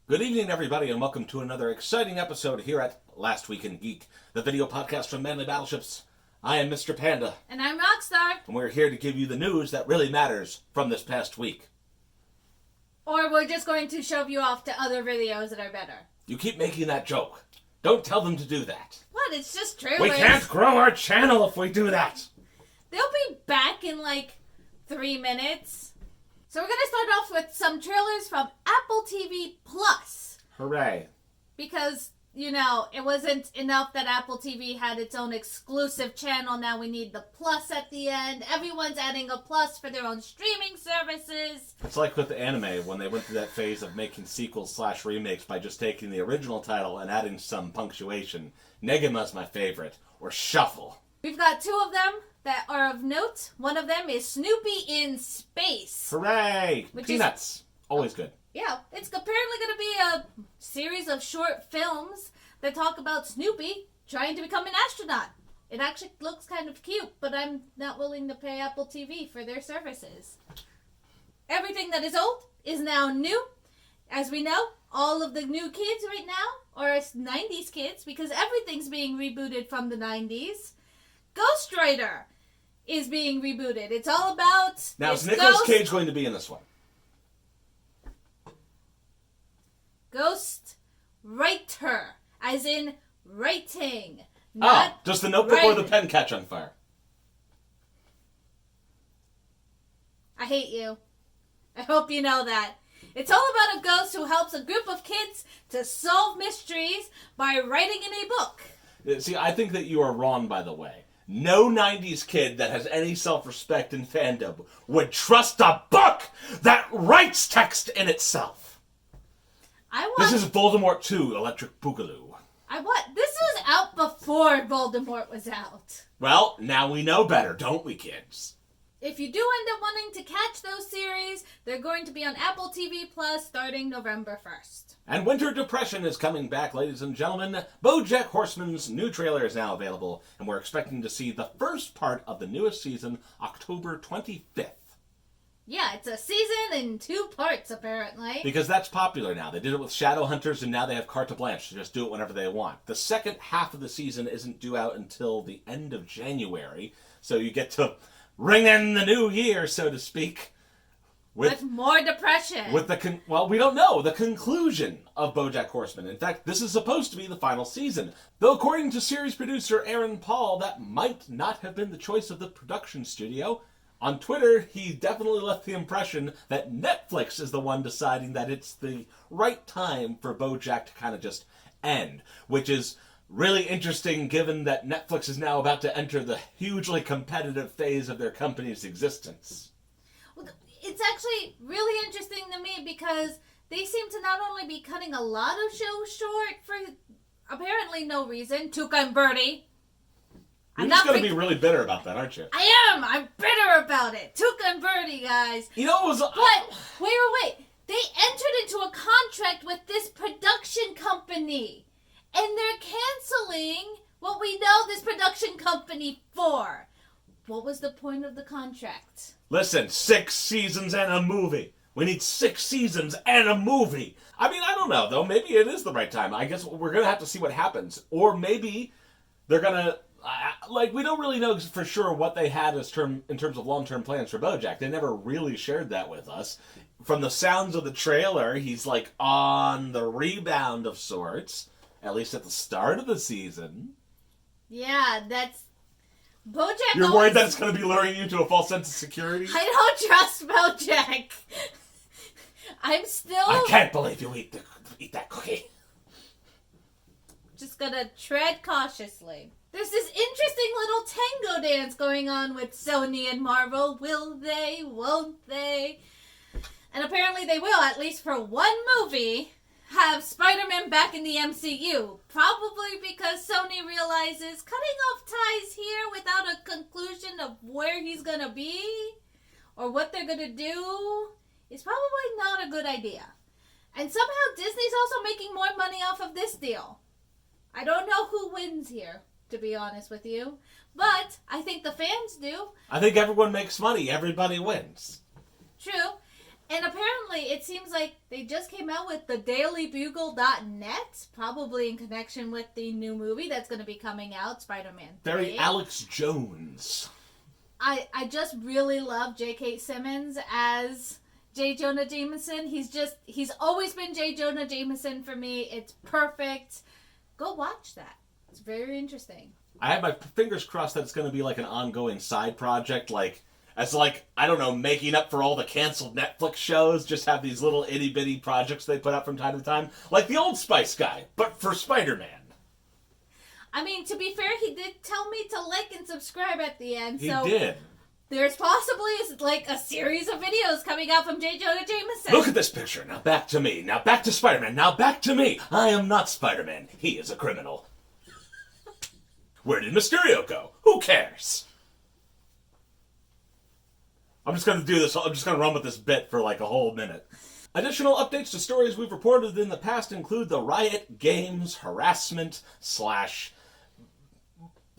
Good evening, everybody, and welcome to another exciting episode here at Last Week in Geek, the video podcast from Manly Battleships. I am Mr. Panda. And I'm Roxstar. And we're here to give you the news that really matters from this past week. Or we're just going to shove you off to other videos that are better. You keep making that joke. Don't tell them to do that. What? It's just trailers. We can't grow our channel if we do that. They'll be back in like 3 minutes. So we're going to start off with some trailers from Apple TV Plus. Hooray. Because, you know, it wasn't enough that Apple TV had its own exclusive channel. Now we need the Plus at the end. Everyone's adding a Plus for their own streaming services. It's like with the anime when they went through that phase of making sequels/remakes by just taking the original title and adding some punctuation. Negama's my favorite. Or Shuffle. We've got 2 of them that are of note. One of them is Snoopy in Space. Hooray! Peanuts. Always good. Yeah, it's apparently going to be a series of short films that talk about Snoopy trying to become an astronaut. It actually looks kind of cute, but I'm not willing to pay Apple TV for their services. Everything that is old is now new. As we know, all of the new kids right now are 90s kids because everything's being rebooted from the 90s. Ghost Rider is being rebooted. It's all about... Now, is Nicolas Cage going to be in this one? Ghost Writer, as in writing. Does the notebook or the pen catch on fire? I hate you. I hope you know that. It's all about a ghost who helps a group of kids to solve mysteries by writing in a book. See, I think that you are wrong, by the way. No 90s kid that has any self-respect in fandom would trust a book that writes text in itself. This is Voldemort 2, Electric Boogaloo. This was out before Voldemort was out. Well, now we know better, don't we, kids? If you do end up wanting to catch those series, they're going to be on Apple TV Plus starting November 1st. And Winter Depression is coming back, ladies and gentlemen. BoJack Horseman's new trailer is now available, and we're expecting to see the first part of the newest season, October 25th. Yeah, it's a season in 2 parts, apparently. Because that's popular now. They did it with Shadowhunters, and now they have carte blanche to just do it whenever they want. The second half of the season isn't due out until the end of January, so you get to ring in the new year, so to speak. With more depression. With we don't know. The conclusion of BoJack Horseman. In fact, this is supposed to be the final season. Though according to series producer Aaron Paul, that might not have been the choice of the production studio. On Twitter, he definitely left the impression that Netflix is the one deciding that it's the right time for BoJack to kind of just end. Which is really interesting given that Netflix is now about to enter the hugely competitive phase of their company's existence. Well, it's actually really interesting to me because they seem to not only be cutting a lot of shows short for apparently no reason. Tuca and Birdie. You're just going to be really bitter about that, aren't you? I am! I'm bitter about it. Tuca and Birdie, guys. You know, it was... But, wait. They entered into a contract with this production company. And they're canceling what we know this production company for. What was the point of the contract? Listen, 6 seasons and a movie. We need 6 seasons and a movie. I mean, I don't know, though. Maybe it is the right time. I guess we're going to have to see what happens. Or maybe they're going to... we don't really know for sure what they had in terms of long-term plans for BoJack. They never really shared that with us. From the sounds of the trailer, he's, on the rebound of sorts. At least at the start of the season. Yeah, that's... BoJack You're worried that it's going to be luring you to a false sense of security? I don't trust BoJack. I can't believe you eat that cookie. Just gonna tread cautiously. There's this interesting little tango dance going on with Sony and Marvel. Will they? Won't they? And apparently they will, at least for one movie, have Spiderman back in the MCU. Probably because Sony realizes cutting off ties here without a conclusion of where he's gonna be or what they're gonna do is probably not a good idea. And somehow Disney's also making more money off of this deal. I don't know who wins here, to be honest with you. But I think the fans do. I think everyone makes money. Everybody wins. True. And apparently, it seems like they just came out with the dailybugle.net, probably in connection with the new movie that's going to be coming out, Spider-Man 3. Very Alex Jones. I just really love J.K. Simmons as J. Jonah Jameson. He's always been J. Jonah Jameson for me. It's perfect. Go watch that. It's very interesting. I have my fingers crossed that it's going to be like an ongoing side project, I don't know, making up for all the canceled Netflix shows, just have these little itty-bitty projects they put out from time to time. Like the Old Spice guy, but for Spider-Man. I mean, to be fair, he did tell me to like and subscribe at the end, He did. There's possibly like a series of videos coming out from J. Jonah Jameson. Look at this picture. Now back to me. Now back to Spider-Man. Now back to me. I am not Spider-Man. He is a criminal. Where did Mysterio go? Who cares? I'm just going to do this. I'm just going to run with this bit for like a whole minute. Additional updates to stories we've reported in the past include the Riot Games harassment /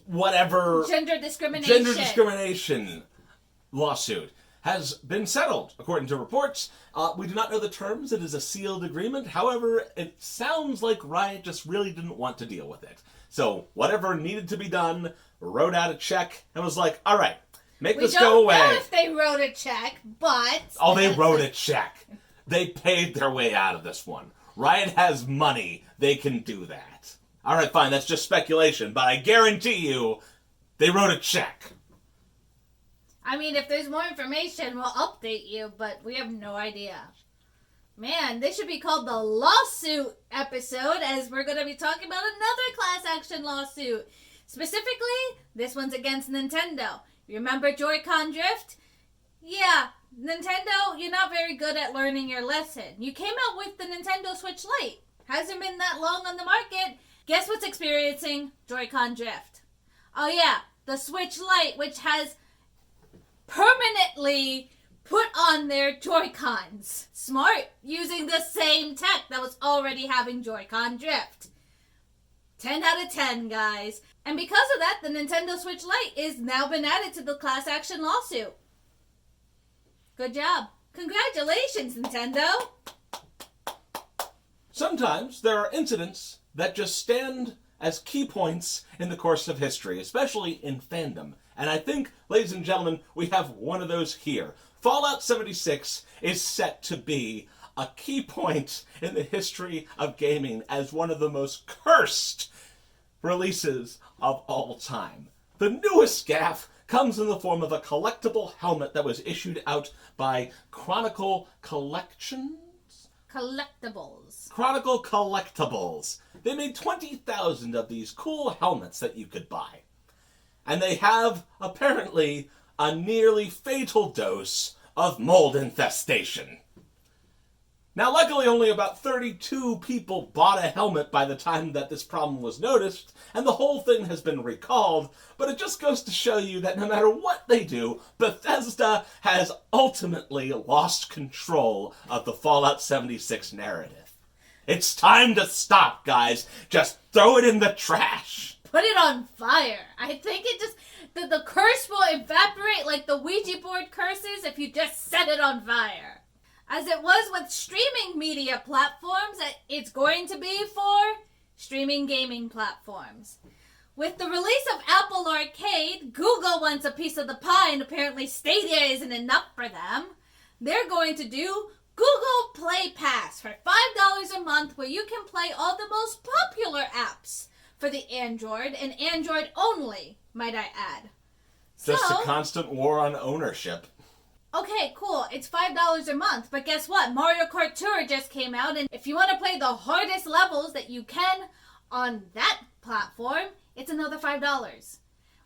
whatever gender discrimination lawsuit has been settled, according to reports. We do not know the terms. It is a sealed agreement. However, it sounds like Riot just really didn't want to deal with it. So whatever needed to be done, wrote out a check and was like, all right, make this go away. We don't know if they wrote a check, but... Oh, they wrote a check. They paid their way out of this one. Riot has money. They can do that. All right, fine, that's just speculation, but I guarantee you they wrote a check. I mean, if there's more information, we'll update you, but we have no idea. Man, this should be called the lawsuit episode, as we're going to be talking about another class action lawsuit. Specifically, this one's against Nintendo. You remember Joy-Con drift? Yeah, Nintendo, you're not very good at learning your lesson. You came out with the Nintendo Switch Lite. Hasn't been that long on the market. Guess what's experiencing Joy-Con drift? Oh yeah, the Switch Lite, which has permanently put on their Joy-Cons. Smart, using the same tech that was already having Joy-Con drift. 10 out of 10, guys. And because of that, the Nintendo Switch Lite is now been added to the class action lawsuit. Good job. Congratulations, Nintendo. Sometimes there are incidents that just stand as key points in the course of history, especially in fandom. And I think, ladies and gentlemen, we have one of those here. Fallout 76 is set to be a key point in the history of gaming as one of the most cursed releases of all time. The newest gaffe comes in the form of a collectible helmet that was issued out by Chronicle Collections? Chronicle Collectibles. They made 20,000 of these cool helmets that you could buy. And they have, apparently, a nearly fatal dose of mold infestation. Now, luckily, only about 32 people bought a helmet by the time that this problem was noticed, and the whole thing has been recalled, but it just goes to show you that no matter what they do, Bethesda has ultimately lost control of the Fallout 76 narrative. It's time to stop, guys. Just throw it in the trash. Put it on fire. I think it just... The curse will evaporate like the Ouija board curses if you just set it on fire. As it was with streaming media platforms, it's going to be for streaming gaming platforms. With the release of Apple Arcade, Google wants a piece of the pie, and apparently Stadia isn't enough for them. They're going to do Google Play Pass for $5 a month, where you can play all the most popular apps for the Android, and Android only, might I add. Just a constant war on ownership. Okay, cool. It's $5 a month, but guess what? Mario Kart Tour just came out, and if you want to play the hardest levels that you can on that platform, it's another $5.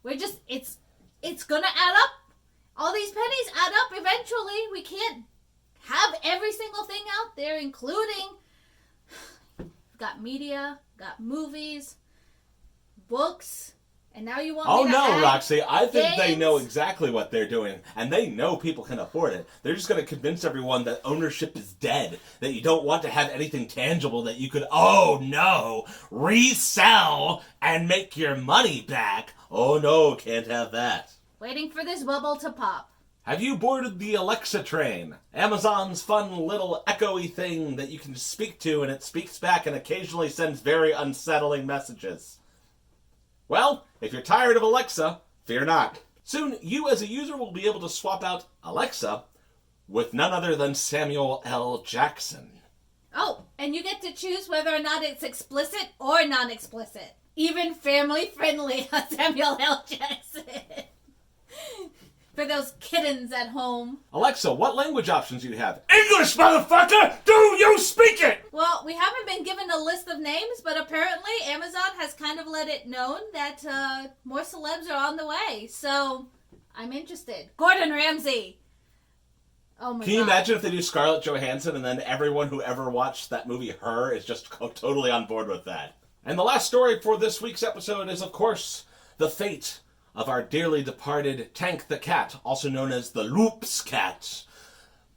It's gonna add up. All these pennies add up eventually. We can't have every single thing out there, including got media, got movies, books. And now you want me to add Roxy, I think games? They know exactly what they're doing, and they know people can afford it. They're just going to convince everyone that ownership is dead, that you don't want to have anything tangible that you could, resell and make your money back. Oh no, can't have that. Waiting for this bubble to pop. Have you boarded the Alexa train? Amazon's fun little echoey thing that you can speak to and it speaks back and occasionally sends very unsettling messages. Well, if you're tired of Alexa, fear not. Soon, you as a user will be able to swap out Alexa with none other than Samuel L. Jackson. Oh, and you get to choose whether or not it's explicit or non-explicit. Even family-friendly Samuel L. Jackson. For those kittens at home. Alexa, what language options do you have? English, motherfucker! Do you speak it? Well, we haven't been given a list of names, but apparently Amazon has kind of let it known that more celebs are on the way. So, I'm interested. Gordon Ramsay. Oh my God. Can you imagine if they do Scarlett Johansson and then everyone who ever watched that movie Her is just totally on board with that? And the last story for this week's episode is, of course, the fate of our dearly departed Tank the Cat, also known as the Lööps Cat.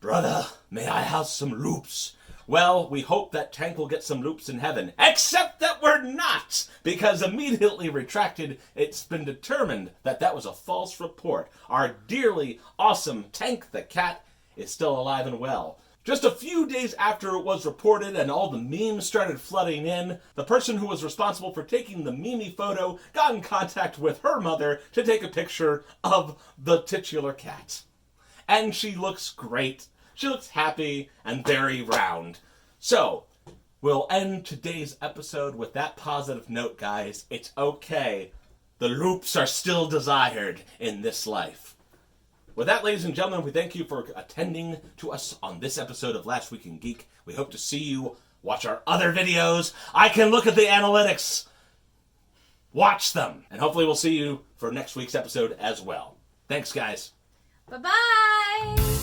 Brother, may I have some loops? Well, we hope that Tank will get some loops in heaven. Except that we're not! Because immediately retracted, it's been determined that that was a false report. Our dearly awesome Tank the Cat is still alive and well. Just a few days after it was reported and all the memes started flooding in, the person who was responsible for taking the meme photo got in contact with her mother to take a picture of the titular cat. And she looks great. She looks happy and very round. So, we'll end today's episode with that positive note, guys. It's okay. The loops are still desired in this life. With that, ladies and gentlemen, we thank you for attending to us on this episode of Last Week in Geek. We hope to see you. Watch our other videos. I can look at the analytics. Watch them. And hopefully we'll see you for next week's episode as well. Thanks, guys. Bye-bye.